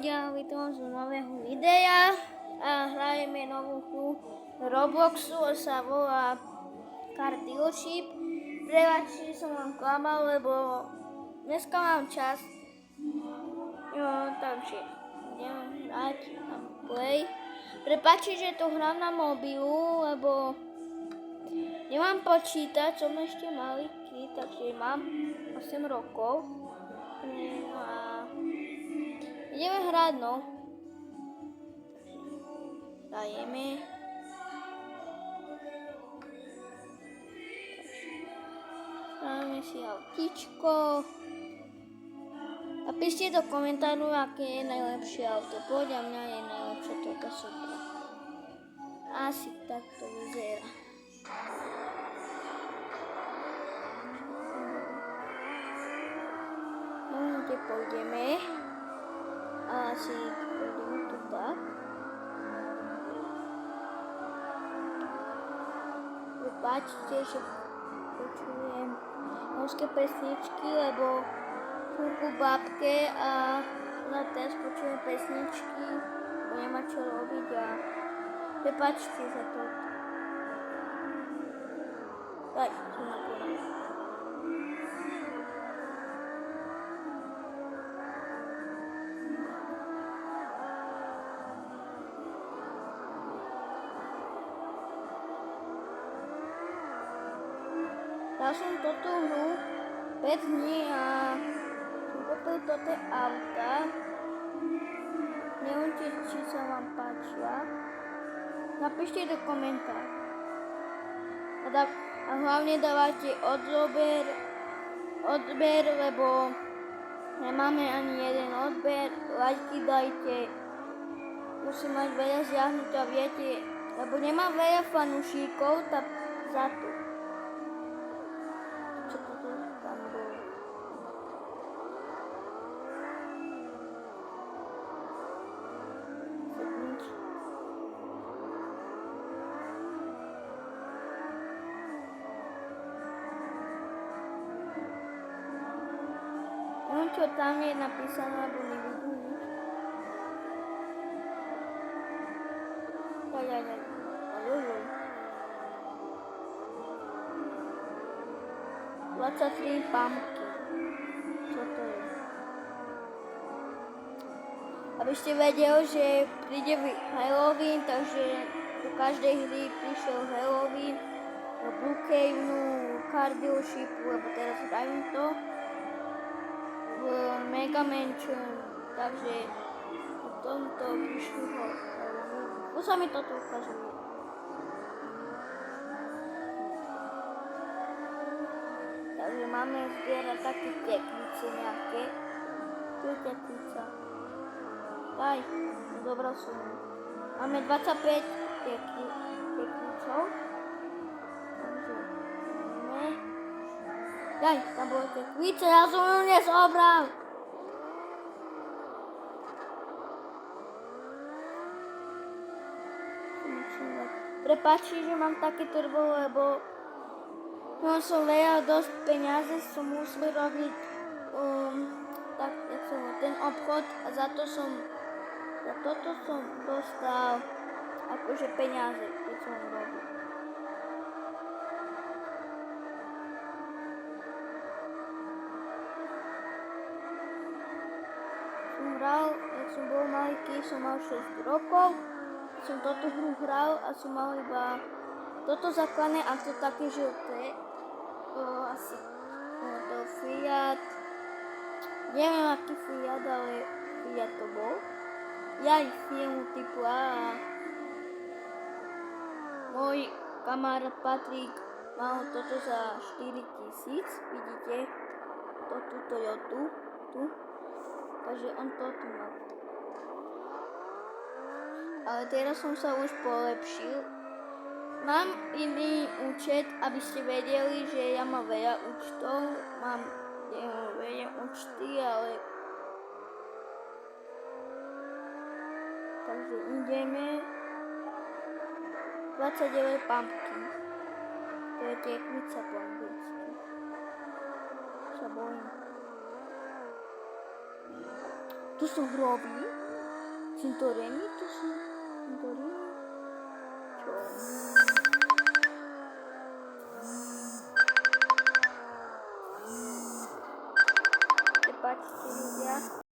ľudia, vítam z nového videa a hrajeme novú hru Robloxu, sa volá Car Dealership. Prepačte, že som vám klamal, lebo dneska mám čas, takže idem hrať na play. Prepačte, že to hrám na mobilu, lebo nemám počítač, som ešte maliký, takže mám 8 rokov. No a ideme hrať, no. Dajeme. Dáme si autíčko. Napíšte do komentáru, aké je najlepšie auto. Podľa mňa je najlepšie toto Supra. Asi tak to vyzerá. No, kde pôjdeme? Asi pôjdeme tu tak. Prepáčte, že počujem norské pesničky, lebo sú ku babke a na teraz počujem pesničky, bo nemá čo robiť a prepáčte za to. Daj, som na poradí. Ja som toto hru 5 dní a som kúpil toto auta. Neviem, či sa vám páčia. Napíšte do komentára. A hlavne dávajte odber, lebo nemáme ani jeden odber. Lajky dajte. Musím mať veľa zjahnuť a viete, lebo nemám veľa fanúšikov, tak za to. Čo to tam bolo? Neviem, čo tam je napísané, alebo nevidím nič. Daj. 23 pumpkin. Čo to je? Aby ste vedeli, že príde Halloween, takže do každej hry prišiel Halloween, do Brookhavenu, Car Dealershipu, lebo teraz hrajem to, v Mega Mansion, takže v tomto prišli Halloween. Už sa mi toto ukazuje. Takže máme zbierať také tekvice nejaké. Tu je tekvica. Daj, dobrá som. Máme 25 tekvicov. Takže ideme. Daj, tam bolo tekvice, ja som ju nezobral. Prepáčte, že mám také turbo, lebo no som veľa dosť peniaze, som musel robiť tak, ten obchod a za toto som dostal akože peniaze, keď som robil. Som hral, keď som bol maliký, som mal 6 rokov, som toto hru hral a som mal iba toto základné a to také žlté. Asi to Fiat, neviem aký Fiat, ale Fiat to bol. Ja ich firmu typu A. Môj kamarát Patrik mal toto za 4 000, vidíte, toto Toyotu, tu, takže on to tu mal. Ale teraz som sa už polepšil. Mám iný účet, aby ste vedeli, že ja mám veľa účtov, mám veľa účty, ale... Takže ideme... 29 pumpkin. To je tekvica po anglicky. Sa bojím. Tu sú hroby. Cintoremi, to sú Cintoremi? Čo? Prepáčte ľudia.